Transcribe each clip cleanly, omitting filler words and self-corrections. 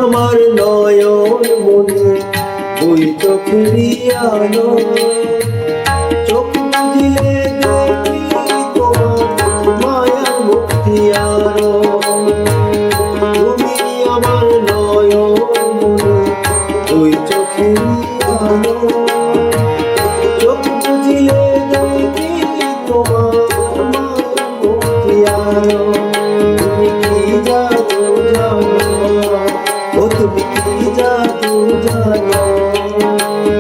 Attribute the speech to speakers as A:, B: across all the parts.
A: আমার নয়ন মনে দুই চোখেরই আলো, চোখ বুঝিলে দেখি তোমার মায়ার মুক্তি আরো। তুমি আমার নয়ন মনে দুই চোখেরই আলো, চোখ বুঝিলে দেখি তোমার মায়ার মুক্তি আরো। তুমি কি জাদু জানো, ও তুমি কি জাদু জানো,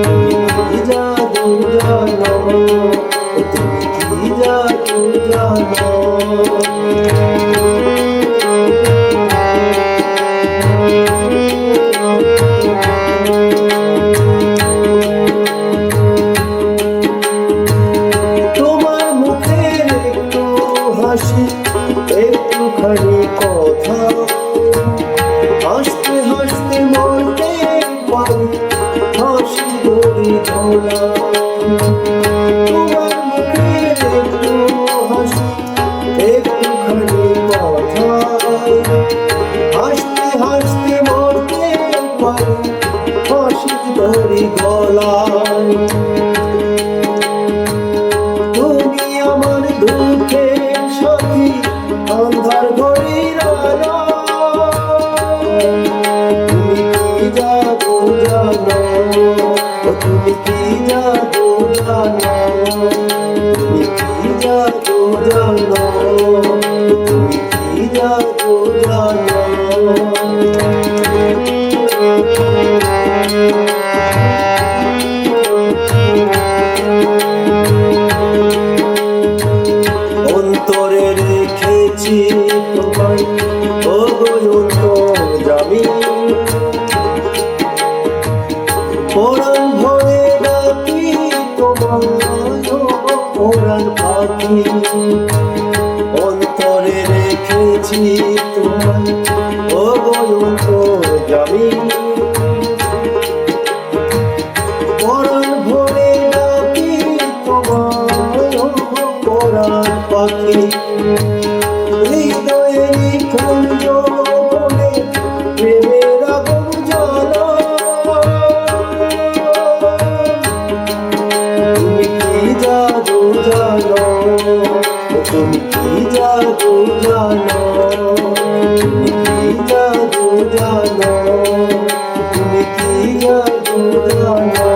A: তুমি কি জাদু জানো, ও তুমি কি জাদু জানো। তোমার মুখের একটু হাসি, একটুখানি কথা, হাসতে হাসতে মরতে পারি, হাসি ধরি ধরা। তোমার মুখের একটু হাসি, একটুখানি কথা, হাসতে হাসতে মরতে পারি, হাসি ধরি গলায়। তুমি আমার দুঃখের সাথী, আন্ধার ঘরের আলো। তুমি কি জাদু জানো, ও তুমি কি জাদু জানো, তুমি কি জাদু জানো, তুমি কি জাদু জানো। অন্তরে রেখেছি তোমায়, ও গো অন্তর্যামী, পরাণ ভরে ডাকি তোমায়, ও পরাণ পাখি। অন্তরে রেখেছি তোমায়, ও গো অন্তর্যামী, পরাণ ভরে ডাকি তোমায়, ও পরাণ পাখি। হৃদয়েরই কুঞ্জ বনে প্রেমের আগুন জ্বালা। তুমি কি জাদু জানো, তুমি কি জাদু জানো, তুমি কি জাদু জানো, তুমি কি জাদু জানো।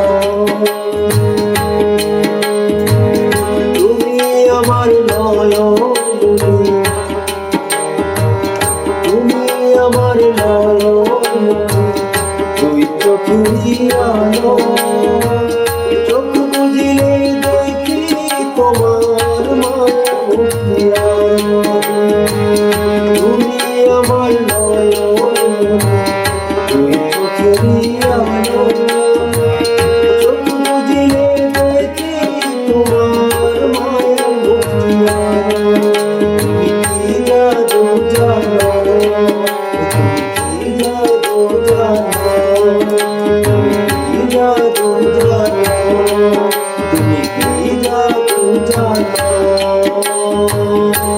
A: তুমি আমার নয়ন মনে, তুমি আমার নয়ন মনে দুই চোখেরই আলো।